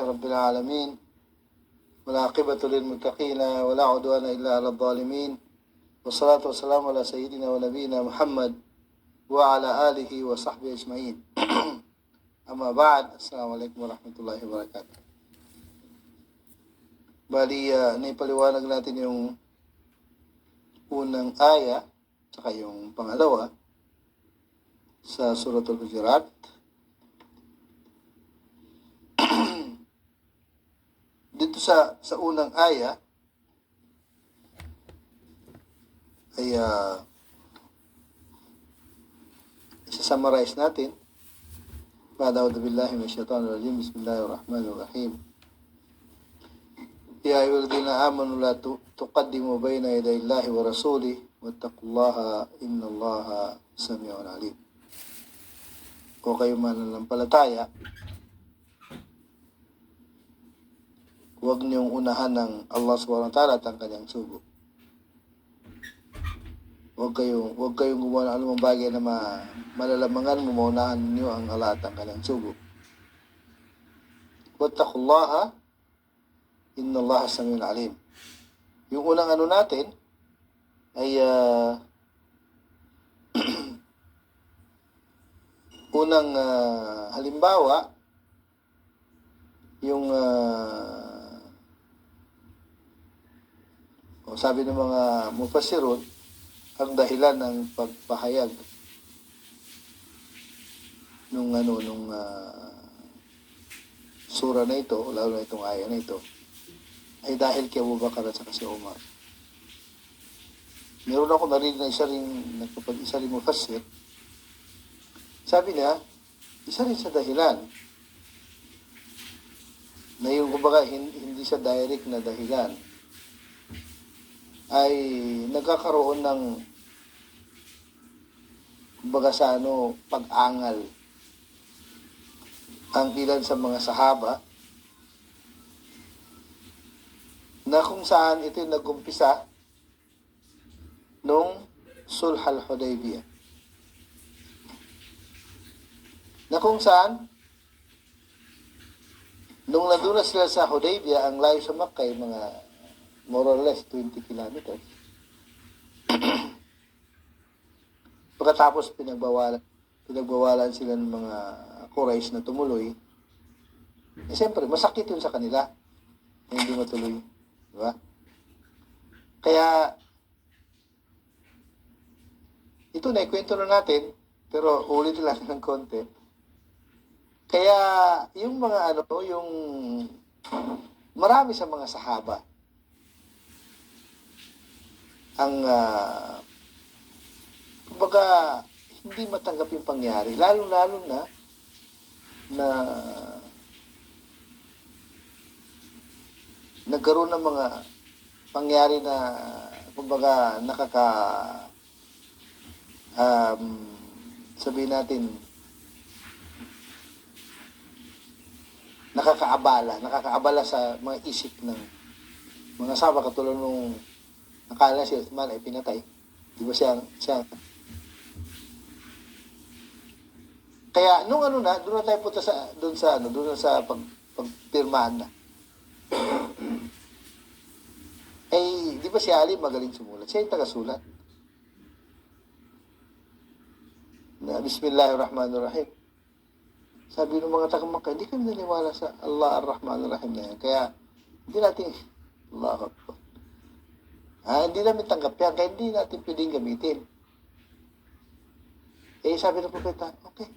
رب العالمين والعاقبة للمتقين ولا عدوان إلا على الظالمين والصلاة والسلام على سيدنا ونبينا محمد وعلى آله وصحبه أجمعين. Amma ba'd, Assalamualaikum warahmatullahi wabarakatuh. Bali, naipaliwanag natin yung unang aya, saka yung pangalawa sa Suratul Hujurat. Dito sa unang aya ay isa-summarize natin. A'udhu billahi minasyaitonir rajim. Bismillahirrahmanirrahim. Ya ayyuhalladzina amanu la tuqaddimu baina yaday Allahi wa rasulih wattaqullaha innallaha samii'un 'alim. O kayo mananampalataya, huwag niyong unahan ng Allah subhanahu wa ta'ala at ang kanyang sugo. Huwag kayong gumawa ng anumang bagay na malalamangan mo, maunahan niyo ang Allah at ang kanyang sugo. Wattaqullaha innallaha samii'un 'alim. Yung unang ano natin ay unang halimbawa, yung sabi ng mga mufassirun, ang dahilan ng pagpahayag nung sura na ito, lalo na itong aya na ito, ay dahil kay Abu Bakar at saka si Umar. Meron ako narinig na isa rin mufassir. Sabi niya, isa rin sa dahilan na yung kumbaga hindi sa direct na dahilan ay nagkakaroon ng kumbaga sa pag-angal ang ilan sa mga sahaba na kung saan ito yung nag-umpisa nung Sulh al-Hudaybiyah, na kung saan nung nandun na sila sa Hudaybiyah, ang layo sa Makkah ay mga more or less 20 kilometers. Pagkatapos pinagbawalan sila ng mga Quraysh na tumuloy, siyempre masakit yun sa kanila na hindi matuloy, di ba? Kaya ito na ikwento na natin, pero ulitin lang ng konti. Kaya yung mga yung marami sa mga sahaba ang kumbaga hindi matanggap yung pangyari, lalo-lalo na nagkaroon ng mga pangyari na kumbaga sabihin natin nakakaabala sa mga isip ng mga sahaba, katulad nung akala si Uthman ay pinatay. Di ba siya? Kaya nung doon na tayo punta doon sa pagpirmahan na. Ay, di ba si Ali magaling sumulat? Siya yung taga-sulat. Na Bismillahirrahmanirrahim. Sabi ng mga taga-Makkah, hindi kami naniwala sa Allah ar-Rahmanir-Rahim na yan. Kaya, hindi natin, Allahu Akbar. Hindi namin tanggap yan, kaya hindi natin pwedeng gamitin. Sabi ng propeta, okay.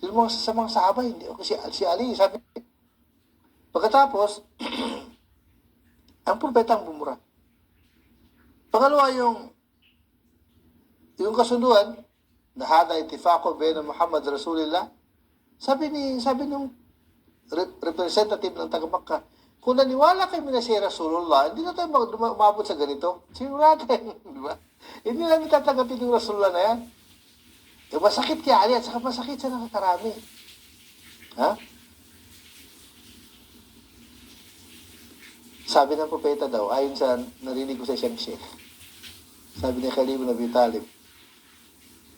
Yung sa mga sahaba, hindi. Okay, si Ali, sabi. Pagkatapos, ang propeta ang bumura. Pangalawa, yung kasunduan, na hada itifaqo baina Muhammad Rasulillah, sabi nung representative ng taga-Makkah, kung naniwala kayo na si Rasulullah, hindi na tayo umabot sa ganito. Sino natin? Di ba? Hindi namin tatanggapin yung Rasulullah na yan. Masakit kaya Ali at saka masakit sa nakakarami. Ha? Sabi ng propeta daw, ayon sa narinig ko sa Shamshir, sabi ni Khalid ibn Abi Talib,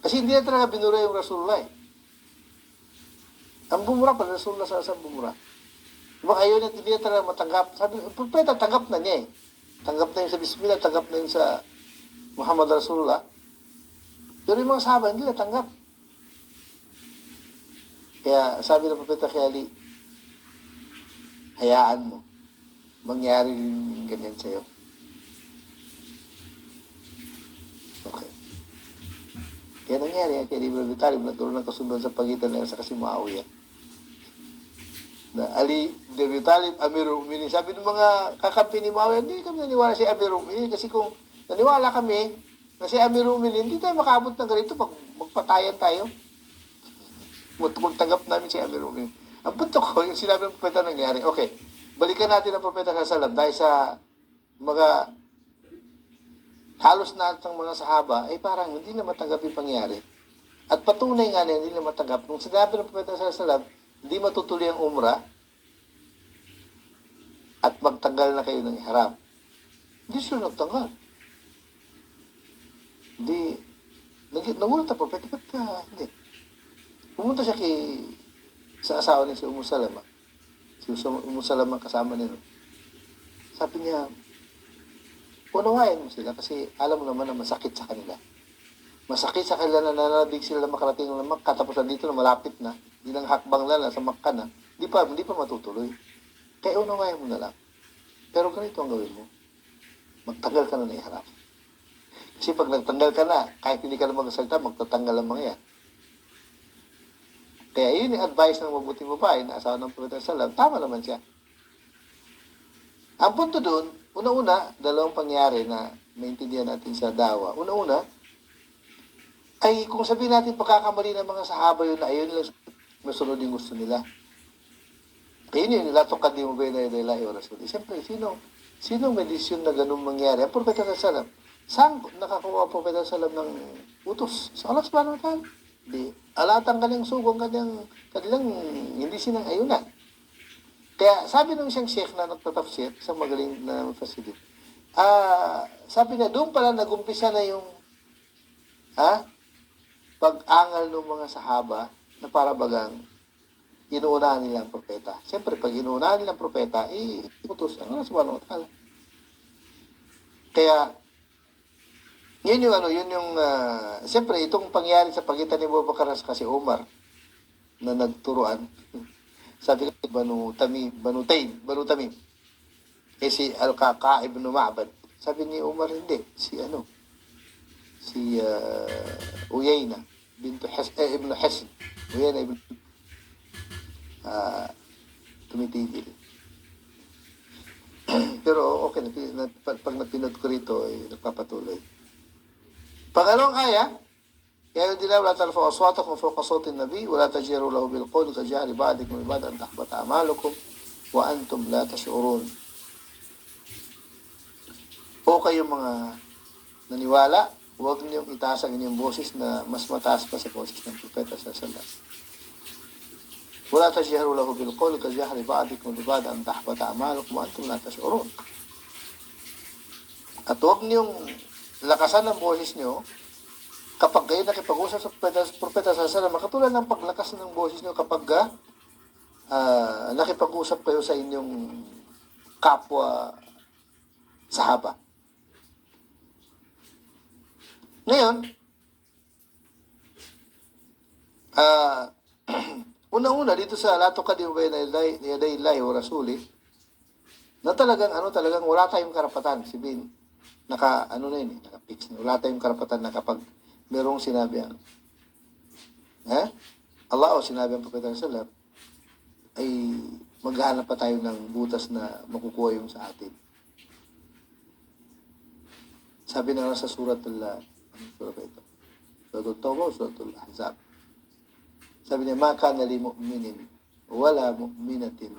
kasi hindi na talaga binura yung Rasulullah eh. Ang bumura pa, Rasulullah sa bumura. Diba ayaw niya, hindi niya talaga matanggap. Sabi, propeta, tanggap na niya eh. Tanggap na yun sa Bismillah, tanggap na yun sa Muhammad Rasulullah. Pero yung mga sahaba, hindi na tanggap. Kaya sabi ng propeta kay Ali, hayaan mo. Mangyari rin ganyan sa'yo. Okay. Kaya nangyari kay Ibn Abi Talib, nagkaroon ng kasunduan sa pagitan nila sa kasi Muawiyah. Na Ali ibn Abi Talib, Amirul Mu'minin. Sabi ng mga kakampi ni Muawiyah, hindi kami naniwala si Amirul Mu'minin kasi kung naniwala kami na si Amirul Mu'minin, hindi tayo makaabot ng ganito, magpatayan tayo. Magtanggap namin si Amirul Mu'minin. Ang punto ko, yung sinabi ng propeta nangyari, okay, balikan natin ang propeta sallallahu dahil sa mga halos lahat ng mga sahaba ay parang hindi na matanggap yung pangyari. At patunay nga na hindi na matanggap. Nung sinabi ng propeta sallallahu hindi matutuloy ang umrah at magtanggal na kayo ng ihram. Hindi sila nagtanggal. Hindi, nagulat ang propeta, hindi. Pumunta siya sa asawa niya si Ummu Salama. Si Ummu Salama kasama niya. Sabi niya, unawain mo sila kasi alam mo naman na masakit sa kanila. Masakit sa kanila na nananabig sila na makarating ng Makkah tapos nandito na malapit na. Hindi nang hakbang na sa Makkah na. Hindi pa matutuloy. Kaya unawain mo na lang. Pero ganito ang gawin mo. Magtanggal ka na ng iharap. Kasi pag nagtanggal ka na, kahit hindi ka na magsalita, magtatanggal ang mga yan. Kaya yun yung advice ng mabuting babae na asawa ng Propeta Sallam. Tama naman siya. Ang punto doon, una-una, dalawang pangyari na maintindihan natin sa dawa. Una-una, ay kung sabihin natin pagkakamali ng mga sahaba yun na ayun lang masunod yung gusto nila. Kaya yun, latok di mo ba yun na ilahi o rasul. Siyempre, sino may desisyon na ganun mangyari? Ang Propeta Sallam. Saan nakakuha ang Propeta Sallam ng utos? Sa Allah subhanahu wa ta'ala. Di, alatang kanyang sugong kanilang hindi sinang ayunan. Kaya sabi ng isang sheikh na nagtatafsir, isang magaling na mufasirin, sabi na doon pala nagumpisa na yung pag-angal ng mga sahaba na para bagang inuunahan nila ang propeta. Siyempre, pag inuunahan nila ang propeta, iputos ang Allah subhanahu wa ta'ala. Kaya, yun yung, siyempre, itong pangyari sa pagitan ni Abu Bakar kasi Umar, na nagturuan, sabi ko, Banu Tamim, si Al-Qaqa ibn Ma'bad, sabi ni Umar, hindi, si Uyayna, ibn Hisn, Uyayna ibn, tumitigil. Pero okay, pag napinod ko rito, nagpapatuloy. Pangalawang aya, kaya din na wala tarfa'u aswatakum fawqa sawti an-nabi wa la tajharu lahu bil qawli kajahri ba'dikum li ba'din an tahbata a'malukum wa antum la tash'urun. O kayong mga naniwala, huwag niyong itaas ang inyong boses na mas mataas pa sa boses ng propeta sallallahu alaihi wasallam. Wa la tajharu lahu bil qawli kajahri ba'dikum li ba'din an tahbata a'malukum wa antum la tash'urun. At huwag niyong lakasan ng boses nyo kapag kayo nakipag-usap sa propeta sallallahu alaihi wasallam, katulad ng paglakas ng boses nyo kapag nakipag-usap kayo sa inyong kapwa sahaba. Ngayon, una-una dito sa la tuqaddimu bayna yaday Allahi wa rasuli, na talagang wala tayong karapatan, sabihin, naka-fix na. Wala tayong karapatan na kapag merong sinabi Allah o sinabi ang Propeta sallallahu alaihi wasallam, ay maghahanap pa tayo ng butas na makukuha yung sa atin. Sabi na sa surat At-Tawbah, suratul Ahzab. Sabi niya, ma kana li mu'minin wala mu'minatin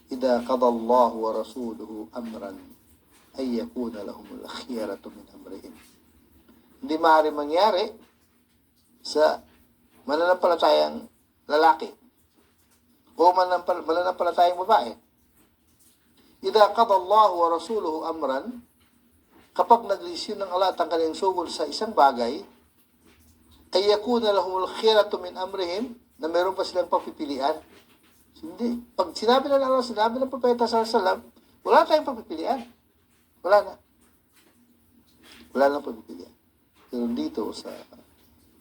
idha qada Allahu wa rasuluhu amran ay yakuna lahumul khiyaratu min amrihim. Hindi maaari mangyari sa mananampalatayang lalaki o mananampalatayang babae. Idha qada Allahu wa rasuluhu amran, kapag nagdesisyon ng Allah at ang kanyang sugod sa isang bagay, ay yakuna lahumul khiyaratu min amrihim, na meron pa silang papipilian. Hindi. Pag sinabi na lang, sinabi ng propeta sallallahu alaihi wasallam, wala tayong pagpipilian. Wala na. Wala nang pagpipilian. Pero dito sa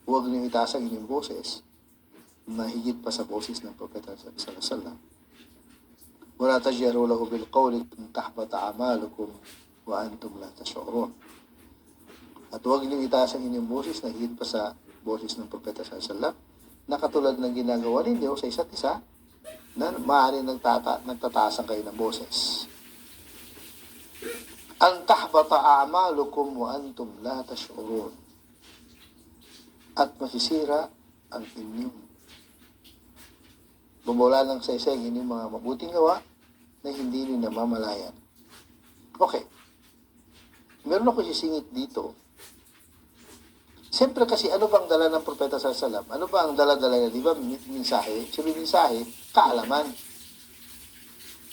huwag niyong itaas ang inyong boses na higit pa sa boses ng propeta sallallahu alaihi wasallam. Wala tajyaru lahu bil qawli tahbata a'malukum wa antum la tash'urun. At huwag niyong itaas ang inyong boses na higit pa sa boses ng propeta sallallahu alaihi wasallam na katulad ng ginagawa ninyo sa isa't isa na maaaring nagtataasan kayo ng boses. An tahbata a'malukum wa antum la tash'urun. At masisira ang inyong bumula ng sa inyong mga mabuting gawa na hindi nyo namamalayan. Okay. Meron ako sisingit dito. Siyempre kasi ano bang dala ng propeta sallallahu alaihi wasallam? Ano ba ang dala-dala niya? Di ba minsahe? Sabi minsahe, kaalaman.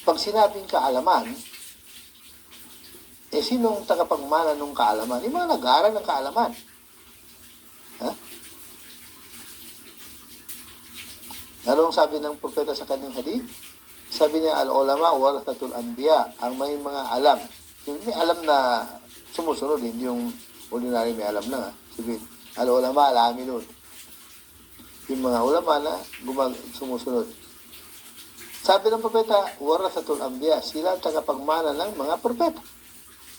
Pag sinabing kaalaman, sinong tagapagmana ng kaalaman? Yung mga nag-aaral ng kaalaman. Ha? Ano ang sabi ng propeta sa kanyang hadith? Sabi niya, al-ulama warathatul anbiya. Ang may mga alam. May alam na sumusunod, hindi yung ordinary may alam na. Sabi, al-ulama al-amilun. Yung mga ulama na sumusunod. Sabi ng propeta, warathatul anbiya. Sila ang tagapagmana ng mga propeta.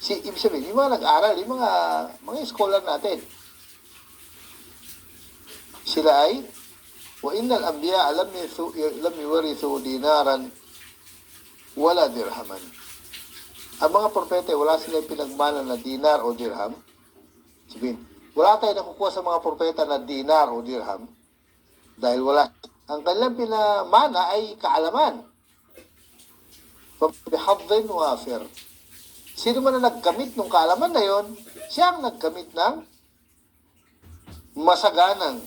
Ibig sabihin, yung mga nag-aral, yung mga scholar natin. Sila ay wa innal anbiya lam yuwarithu dinaran wala dirhaman. Ang mga propeta wala silang pinagmana na dinar o dirham. Sabihin, wala tayong nakukuha sa mga propeta na dinar o dirham dahil wala. Ang kanilang pinamana ay kaalaman. Bihadhin wafir. Sino man na naggamit ng kaalaman na yon, siya ang naggamit ng masaganang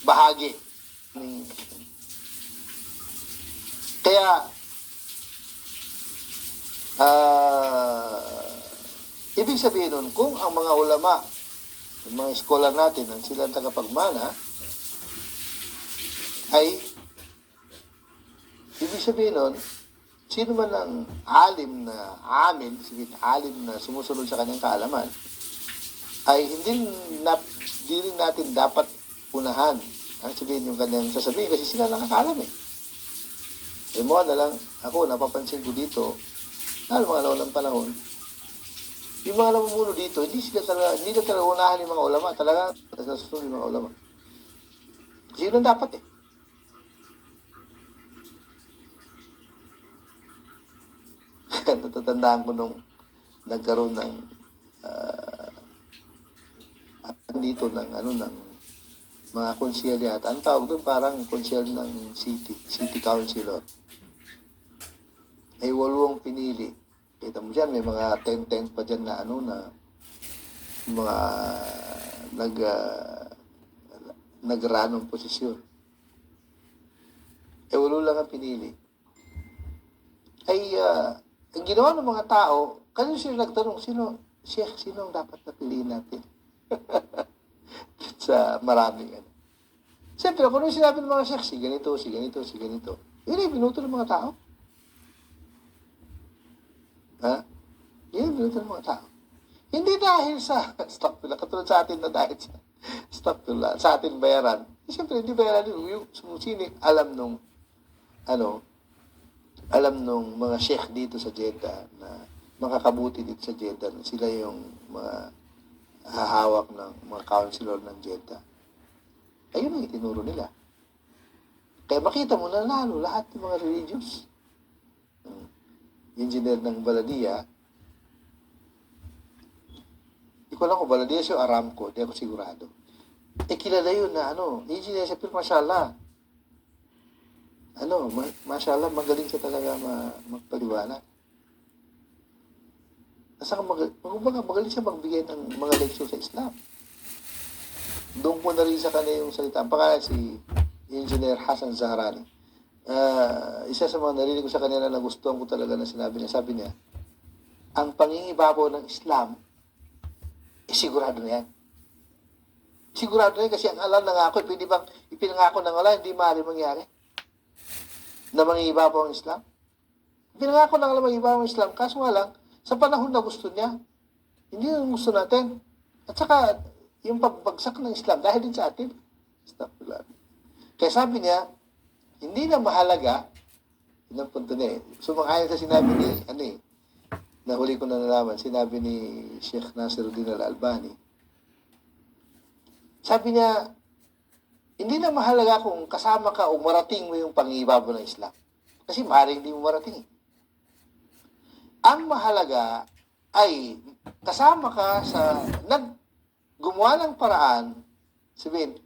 bahagi. Kaya ibig sabihin nun, kung ang mga ulama, yung mga scholar natin, ang sila ang tagapagmana, ay ibig sabihin nun, sino man ang alim na sumusunod sa kanyang kaalaman, ay hindi rin natin dapat unahan ang sabihin yung kanyang sasabihin kasi sila nakakaalam eh. E mo na lang, ako napapansin ko dito, mga naulang panahon, yung mga namumuno dito, hindi na talaga unahan yung mga ulama, talaga nasusunod yung mga ulama. Kasi yun ang dapat eh. Natatandaan ko nung nagkaroon ng dito ng mga konsyelyat. Ang tawag doon parang konsyel ng city councilor. Ay 8 pinili. Kita mo dyan, may mga tent pa dyan na mga nagranong posisyon. 8 lang ang pinili. Ay ang ginawa ng mga tao, kanino sila nagtanong, sino ang dapat napiliin natin? Sa maraming Siyempre, kung ano sinabi ng mga sheikh, si ganito. Yun ay binuto ng mga tao. Ha? Yun ay binuto ng mga tao. Hindi dahil sa stock nila, katulad sa atin na dahil sa stock nila, sa atin bayaran. Siyempre, hindi bayaran yung sumusinik, alam nung mga sheikh dito sa Jeddah na makakabuti dito sa Jeddah na sila yung mga hahawak ng mga councilor ng Jeddah. Ayun ang itinuro nila. Kaya makita mo na lalo lahat ng mga religious. Engineer ng Baladia, hindi ko lang kung Baladia siya o Aramco, hindi ako sigurado. Kilala yun na engineer siya, pero mashallah. Mashallah, magaling siya talaga magpaliwanag. Magaling siya magbigay ng mga leksyon sa Islam. Doon ko na rin sa kanya yung salita. Ang pangalan si Engineer Hassan Zahrani. Isa sa mga narinig ko sa kanya na nagustuhan ko talaga na sinabi niya. Sabi niya, ang pangingibabaw ng Islam, sigurado na yan. Sigurado na yan kasi ang alam na nga ako, pwede bang ipinangako ng Allah, hindi maaari mangyari. na mangingibabaw ang Islam? Pinangako na lang mangingibabaw ang Islam, kaso nga lang, sa panahon na gusto niya, hindi yung gusto natin. At saka, yung pagbagsak ng Islam, dahil din sa atin. Astagfirullah. Kaya sabi niya, hindi na mahalaga, yun ang punto niya eh. Sumang-ayon sa sinabi ni, nahuli ko na nalaman, sinabi ni Sheikh Nasiruddin Al-Albani. Sabi niya, hindi na mahalaga kung kasama ka o marating mo yung pangibabaw ng Islam. Kasi maaaring hindi mo marating. Ang mahalaga ay kasama ka sa gumawa ng paraan, sabihin,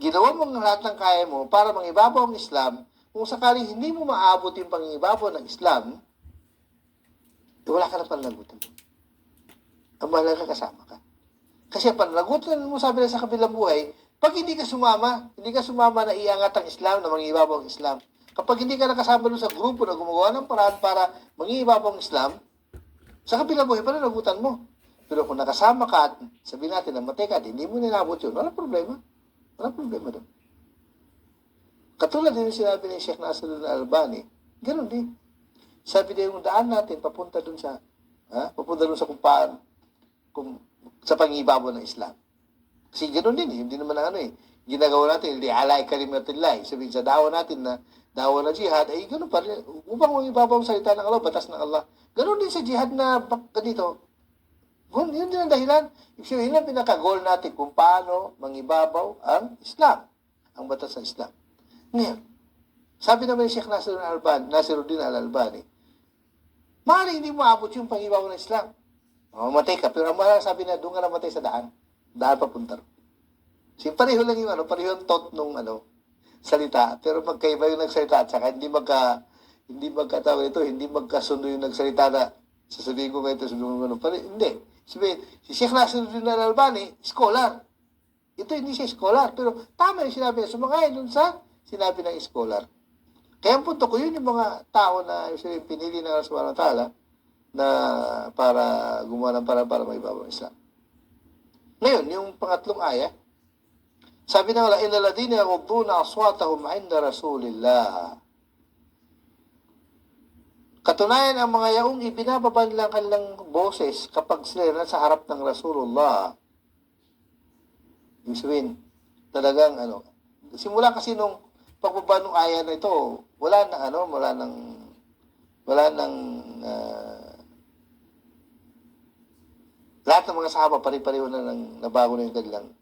ginawa mo ng lahat ng kaya mo para mangibabaw ang Islam. Kung sakaling hindi mo maabot yung pangibabaw ng Islam, wala ka na panlagutan. Ang mahalaga kasama ka. Kasi panlagutan mo, sabi na sa kabilang buhay, pag hindi ka sumama na iangat ang Islam, na mangibabaw ang Islam. Kapag hindi ka nakasama doon sa grupo na gumagawa ng paraan para mangibabaw ang Islam, sa kabilang buhay, panlagutan mo. Pero kung nakasama ka at sabihin natin na matay ka at hindi mo nilabot yun, wala problema. Wala problema doon. Katulad din yung sinabi ni Sheikh Nasiruddin Al-Albani, ganoon din. Sabi niya yung daan natin papunta doon sa kung paano, sa pangibabaw ng Islam. Kasi ganoon din, hindi naman ginagawa natin, hindi alay kalimatillah. Sabihin sa dawa natin na dawa na jihad, ay ganoon pa rin. Upang mangibabaw ang salita ng Allah, batas ng Allah. Ganoon din sa jihad na ganito. Yun din ang dahilan. Yun ang pinaka-goal natin kung paano mangibabaw ang Islam, ang batas ng Islam. Ngayon, sabi naman ni Sheikh Nasiruddin Al-Albani, maaaring hindi mo abot yung pangibabaw ng Islam. Mamatay ka, pero ang mahal sabi na doon ka namatay sa daan papunta. So, pareho lang yung pareho yung thought nung salita, pero magkaiba yung nagsalita at saka hindi magkatawa ito, hindi magkasundo yung nagsalita na sasabihin ko ngayon ito, sabihin ko hindi. Sabihin, si Sheikh Nasiruddin Al-Albani, scholar. Ito hindi siya scholar, pero tama yung sinabi niya. Sumangay dun sa sinabi ng scholar. Kaya ang punto ko, yun yung mga tao na pinili ng Allah Subhanahu wa Ta'ala na para gumawa ng para maibabaw ang Islam. Ngayon, yung pangatlong aya, sabi na wala, innal ladina yaghudduna aswatahum 'inda Rasulillah. Katunayan, ang mga yaong ibinababa nila ang kanilang boses kapag sila nasa harap ng Rasulullah. Ibig sabihin, talagang simula kasi nung pagbaba ng aya na ito, wala nang lahat ng mga sahaba pare-pareho na nabago na yung kanilang.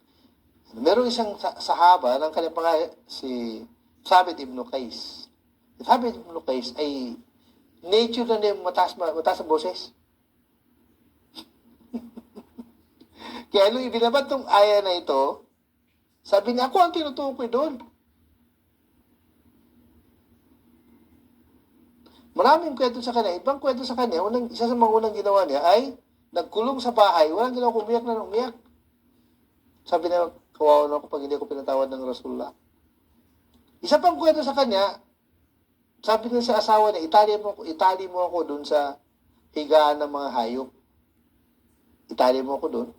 Meron isang sahaba ng kanyang pangalan, si Thabit ibn Qais. Si Thabit ibn Qais ay nature na niya mataas ang boses. Kaya nung ibinabad tong aya na ito, sabi niya, ako ang tinutukoy doon. Maraming kwento sa kanya. Ibang kwento sa kanya, isa sa mga unang ginawa niya ay nagkulong sa bahay, walang ginawa, umiyak na umiyak. Sabi niya, kawawa na ako pag hindi ako pinatawad ng Rasulullah. Isa pang kwento sa kanya, sabi niya sa asawa niya, itali mo ako doon sa higaan ng mga hayop. Itali mo ako doon.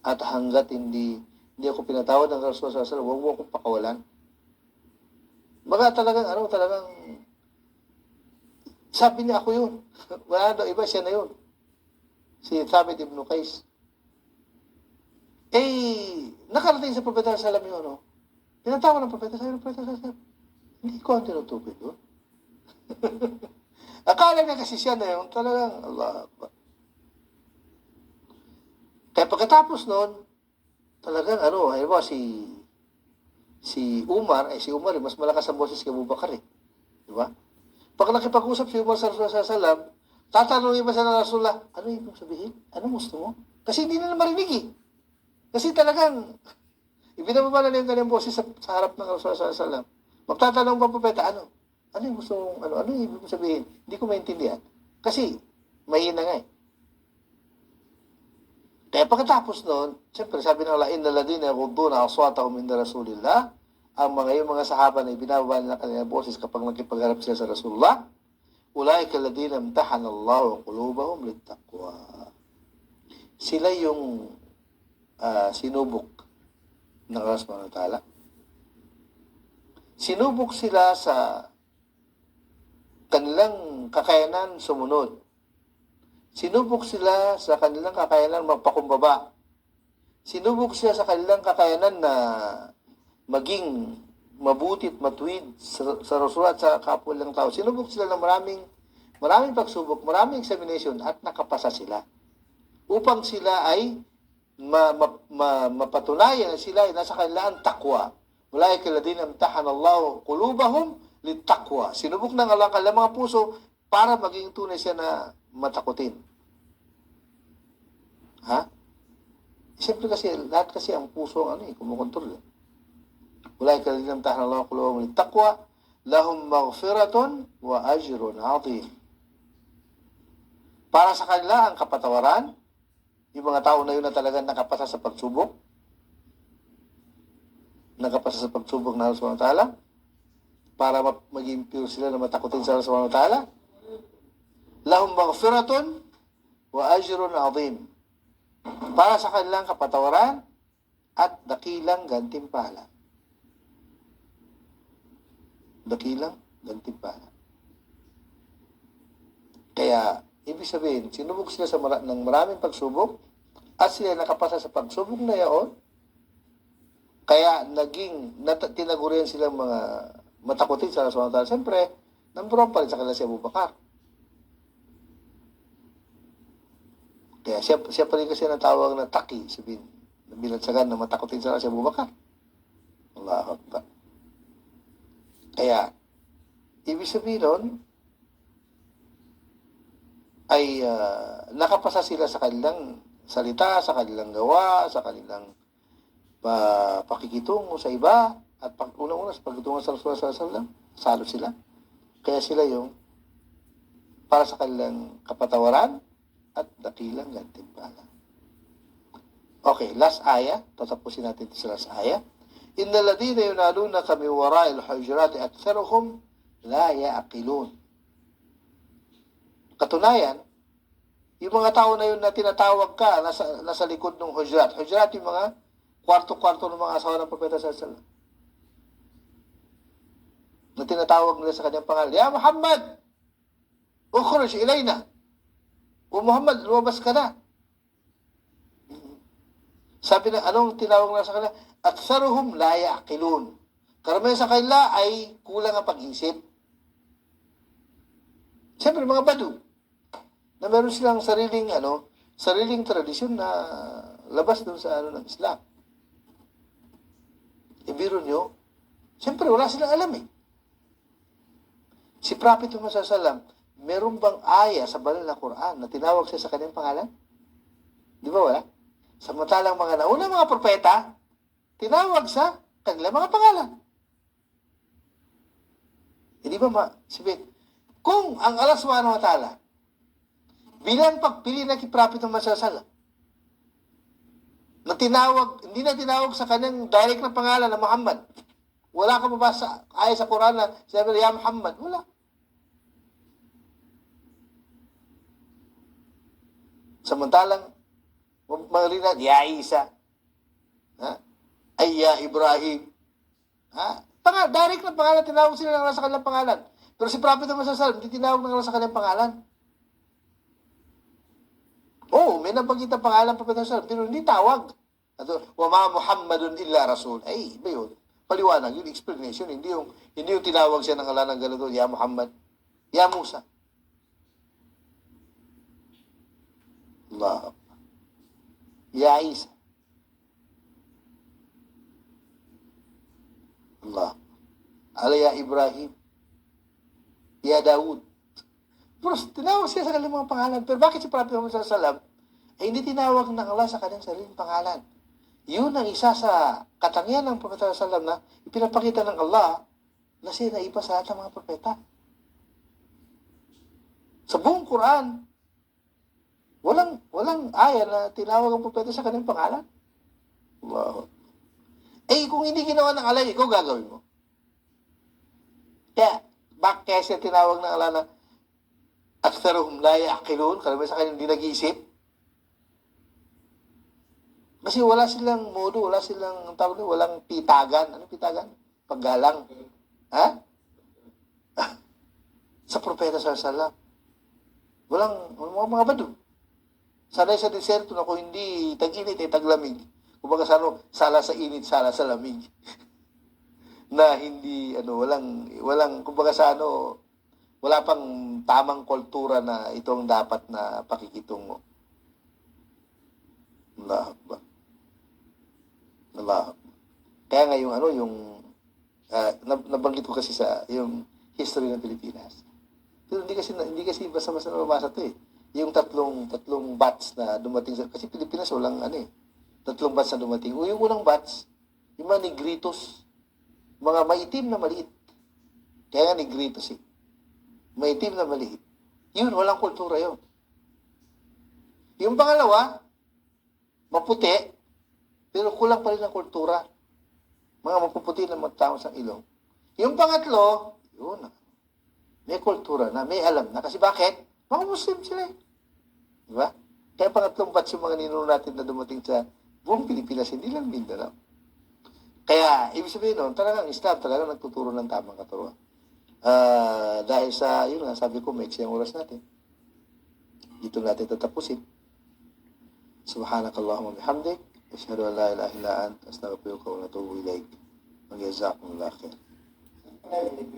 At hanggat hindi ako pinatawad ng Rasulullah, huwag mo akong pakawalan. Baga talagang, sabi niya ako yun. Wala daw, iba siya na yun. Si Thabit ibn Qais. Nakarating sa Propeta Sallam yun, pinatawa ng Propeta Sallam, hindi ko ang tinutukoy doon. Akala niya kasi siya na yun, talagang, Allah Akbar. Kaya pagkatapos nun, talagang, halimbawa si Umar mas malakas ang boses kay Abu Bakar Di ba? Pag nakipag-usap si Umar sa Rasulullah sallam, tatanungin ba sa Rasulullah, ano ibig sabihin? Ano gusto mo? Kasi hindi na marinig Kasi talagang, ibinababa na yung kanyang boses sa harap ng Rasulullah sallam. Magtatanong pa Propeta, ano yung gusto mong, ano yung ibig sabihin? Hindi ko maintindihan. Kasi, mahina nga Kaya pagkatapos noon, siyempre sabi ng Allah, innal ladina yaghudduna aswatahum 'inda Rasulillah, ang yung mga sahaba na ibinababa nila kanilang boses kapag nakipagharap sila sa Rasulullah, ulaika alladina imtahana Allahu qulubahum littaqwa. Sila yung sinubok ng Allah Subhanahu wa Ta'ala. Sinubok sila sa kanilang kakayanan sumunod. Sinubok sila sa kanilang kakayanan magpakumbaba. Sinubok sila sa kanilang kakayanan na maging mabuti at matuwid sa Rasul at sa kapwa ng tao. Sinubok sila ng maraming pagsubok, maraming examination at nakapasa sila. Upang sila ay mapatunayan na sila ay nasa kanilang takwa. Ulaika alladhina imtahana Allahu qulubahum littaqwa. Sinubok ng Allah kanilang mga puso para maging tunay siya na matakutin. Ha? Siyempre kasi, lahat kasi ang puso kumukontrol. Ulaika alladhina imtahana Allahu qulubahum littaqwa lahum maghfiratun wa ajrun 'azim. Para sa kanila ang kapatawaran, yung mga tao na yun na talagang nakapasa sa pagsubok, ng Allah subhanahu wa ta'ala, para maging pure sila na matakutin sa Allah subhanahu wa ta'ala. Lahum maghfiratun wa ajrun 'azim. Para sa kanilang kapatawaran at dakilang gantimpala. Dakilang gantimpala. Kaya, ibig sabihin, sinubok sila ng maraming pagsubok at sila nakapasa sa pagsubok na yaon. Kaya tinagurian silang mga matakutin sa Allah subhanahu wa ta'ala. Siyempre, number one pa rin sa kanila si Abu Bakar. Kaya siya pa rin kasi natawag na taki, sabihin, binatsagan na matakutin sa Allah si Abu Bakar. Allahu Akbar. Kaya, ibig sabihin nun, ay nakapasa sila sa kanilang salita, sa kanilang gawa, sa kanilang pakikitungo sa iba, at unang-una sa pagkitungo sa Rasulullah sallallahu alaihi wasallam, salo sila. Kaya sila yung para sa kanilang kapatawaran at dakilang gantimpala. Okay, last ayah. Tatapusin natin ito sa last ayah. Innal ladina yunalunaka min wara'il hujurati aktharuhum la ya'qilun. Katunayan, yung mga tao na yun na tinatawag ka, nasa likod ng hujurat. Hujurat yung mga kwarto-kwarto ng mga asawa ng Propeta sallallahu alaihi wasallam. Na tinatawag nila sa kanyang pangalan, Ya Muhammad! Ukhruj ilayna! O Muhammad, lumabas ka na. Sabi na, anong tinawag nila sa kanila? Aktharuhum la ya'qilun. Karamihan sa kanila ay kulang ang pag-isip. Siyempre, mga badu, na meron silang sariling tradisyon na labas dun sa ng Islam. Ibiro nyo, siyempre, wala silang alam eh. Si Prophet Muhammad sallallahu alaihi wasallam, meron bang aya sa banal na Quran na tinawag siya sa kanyang pangalan? Di ba wala? Samantalang mga naunang mga propeta, tinawag sa kanilang mga pangalan. Hindi ba sabihin, kung ang Allah subhanahu wa ta'ala, bilang pagpili na kay Prophet Muhammad sallallahu alaihi wasallam, na hindi na tinawag sa kanyang direct na pangalan na Muhammad. Wala ka mabasa aya sa Quran na sinabi, Ya Muhammad. Wala. Samantalang, marinig, Ya Isa. Ay, Ya Ibrahim. Direct na pangalan, tinawag sila ng Allah sa kanilang pangalan. Pero si Prophet Muhammad sallallahu alaihi wasallam, hindi tinawag ng Allah sa kanilang pangalan. May nabanggit ang pangalan Prophet Muhammad sallallahu alaihi wasallam, pero hindi tawag. Wa ma Muhammadun illa Rasul. Ay, iba yun. Paliwanag, yun explanation. Hindi yung tinawag siya ng Allah ng ganito, Ya Muhammad, Ya Musa. Allah. Ya Isa. Allah. Ala Ya Ibrahim. Ya Daud. Pero tinawag siya sa kanilang mga pangalan. Pero bakit si Prophet Muhammad sallallahu alaihi wasallam ay hindi tinawag ng Allah sa kanyang sariling pangalan? Yun ang isa sa katangian ng Prophet sallallahu alaihi wasallam na ipinapakita ng Allah na siya naiba sa lahat ng mga propeta. Sa buong Quran, walang aya na tinawag ang propeta sa kanyang pangalan. Wow. Kung hindi ginawa ng Allah, ikaw gagawin mo. Kaya siya tinawag ng Allah na aktharuhum la ya'qilun, karamihan sa kanya hindi nag-iisip. Kasi wala silang modo, walang pitagan. Ano pitagan? Paggalang. sa propeta sallallahu. Walang mga bado. Sanay sa deserto na kung hindi tag-init ay taglamig. Kumbaga sa sala sa init, sala sa lamig. Na hindi walang kumbaga sa wala pang tamang kultura na ito ang dapat na pakikitungo. Allah Akbar. Allah Akbar. Kaya nga nabanggit ko kasi sa yung history ng Pilipinas. Pero hindi kasi basta-basta nababasa 'to eh. Yung tatlong batch na dumating kasi Pilipinas walang tatlong batch na dumating. Yung unang batch, yung mga negritos, mga maitim na maliit. Kaya nga negritos eh. Maitim na maliit. Yun, walang kultura yun. Yung pangalawa, maputi, pero kulang pa rin ang kultura. Mga mapuputi na magtao sa ilong. Yung pangatlo, yun, may kultura na, may alam na. Kasi bakit? Mga Muslim sila eh. Diba? Kaya pangatlong batch yung mga ninuno natin na dumating sa buong Pilipinas, hindi lang Mindanao. Kaya, ibig sabihin nun, talagang Islam, talagang nagtuturo ng tamang katuruan. Dahil sa, yun nga, sabi ko, may ang oras natin. Dito natin tatapusin. Subhanakallahumma bihamdik. Asyhadu an la ilaha illa anta astaghfiruka wa atubu ilaik. Wa jazakumullahu khair.